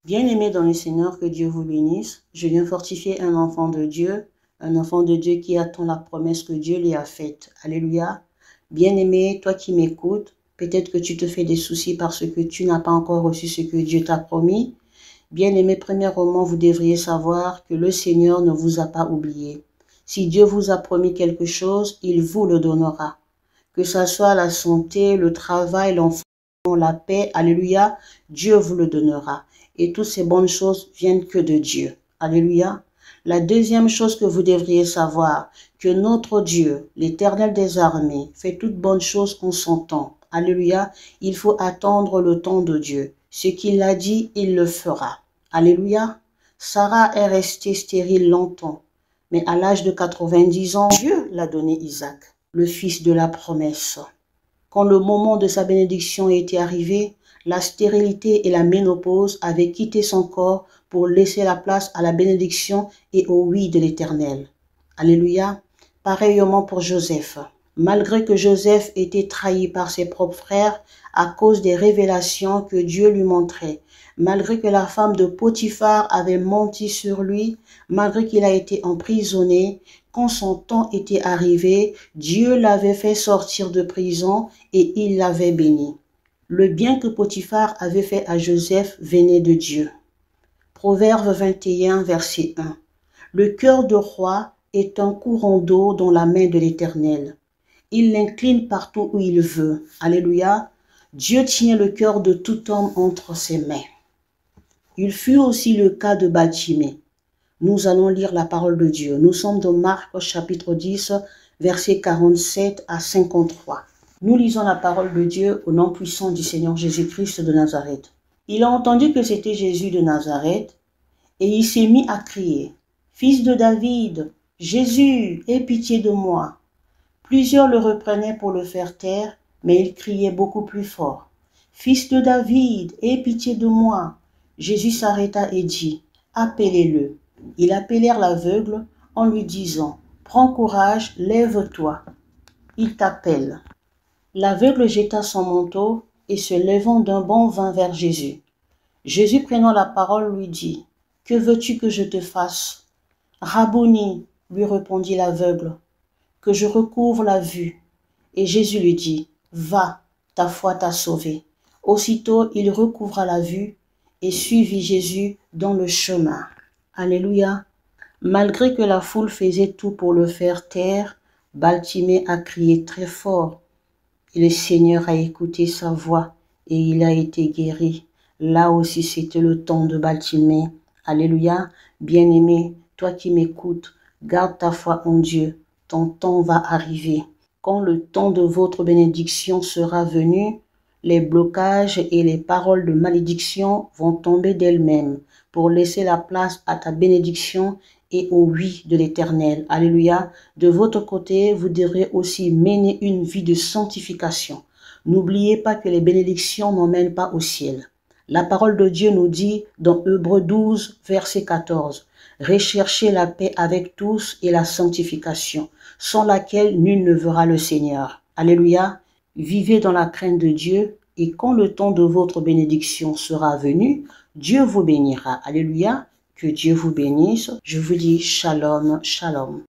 Bien-aimés dans le Seigneur, que Dieu vous bénisse. Je viens fortifier un enfant de Dieu qui attend la promesse que Dieu lui a faite. Alléluia. Bien-aimé, toi qui m'écoutes, peut-être que tu te fais des soucis parce que tu n'as pas encore reçu ce que Dieu t'a promis. Bien-aimé, premièrement, vous devriez savoir que le Seigneur ne vous a pas oublié. Si Dieu vous a promis quelque chose, il vous le donnera. Que ce soit la santé, le travail, l'enfant, la paix, alléluia, Dieu vous le donnera. Et toutes ces bonnes choses viennent que de Dieu. Alléluia. La deuxième chose que vous devriez savoir, que notre Dieu, l'Éternel des armées, fait toutes bonnes choses en son temps. Alléluia. Il faut attendre le temps de Dieu. Ce qu'il a dit, il le fera. Alléluia. Sarah est restée stérile longtemps, mais à l'âge de 90 ans, Dieu l'a donné Isaac, le fils de la promesse. Quand le moment de sa bénédiction était arrivé, la stérilité et la ménopause avaient quitté son corps pour laisser la place à la bénédiction et au oui de l'Éternel. Alléluia. Pareillement pour Joseph. Malgré que Joseph était trahi par ses propres frères à cause des révélations que Dieu lui montrait, malgré que la femme de Potiphar avait menti sur lui, malgré qu'il a été emprisonné, quand son temps était arrivé, Dieu l'avait fait sortir de prison et il l'avait béni. Le bien que Potiphar avait fait à Joseph venait de Dieu. Proverbe 21, verset 1. Le cœur de roi est un courant d'eau dans la main de l'Éternel. Il l'incline partout où il veut. Alléluia. Dieu tient le cœur de tout homme entre ses mains. Il fut aussi le cas de Baltimée. Nous allons lire la parole de Dieu. Nous sommes dans Marc chapitre 10, versets 47 à 53. Nous lisons la parole de Dieu au nom puissant du Seigneur Jésus-Christ de Nazareth. Il a entendu que c'était Jésus de Nazareth et il s'est mis à crier « Fils de David, Jésus, aie pitié de moi !» Plusieurs le reprenaient pour le faire taire, mais il criait beaucoup plus fort « Fils de David, aie pitié de moi !» Jésus s'arrêta et dit « Appelez-le !» Ils appelèrent l'aveugle en lui disant « Prends courage, lève-toi, il t'appelle. » L'aveugle jeta son manteau et se levant d'un bond vint vers Jésus. Jésus prenant la parole lui dit « Que veux-tu que je te fasse ?» « Rabboni, lui répondit l'aveugle, que je recouvre la vue. Et Jésus lui dit « Va, ta foi t'a sauvé. » Aussitôt il recouvra la vue et suivit Jésus dans le chemin. Alléluia. Malgré que la foule faisait tout pour le faire taire, Baltimée a crié très fort. Et le Seigneur a écouté sa voix et il a été guéri. Là aussi, c'était le temps de Baltimée. Alléluia. Bien-aimé, toi qui m'écoutes, garde ta foi en Dieu. Ton temps va arriver. Quand le temps de votre bénédiction sera venu, les blocages et les paroles de malédiction vont tomber d'elles-mêmes pour laisser la place à ta bénédiction et au oui de l'Éternel. Alléluia. De votre côté, vous devrez aussi mener une vie de sanctification. N'oubliez pas que les bénédictions n'emmènent pas au ciel. La parole de Dieu nous dit dans Hébreux 12, verset 14, « Recherchez la paix avec tous et la sanctification, sans laquelle nul ne verra le Seigneur. » Alléluia. Vivez dans la crainte de Dieu et quand le temps de votre bénédiction sera venu, Dieu vous bénira. Alléluia. Que Dieu vous bénisse. Je vous dis shalom, shalom.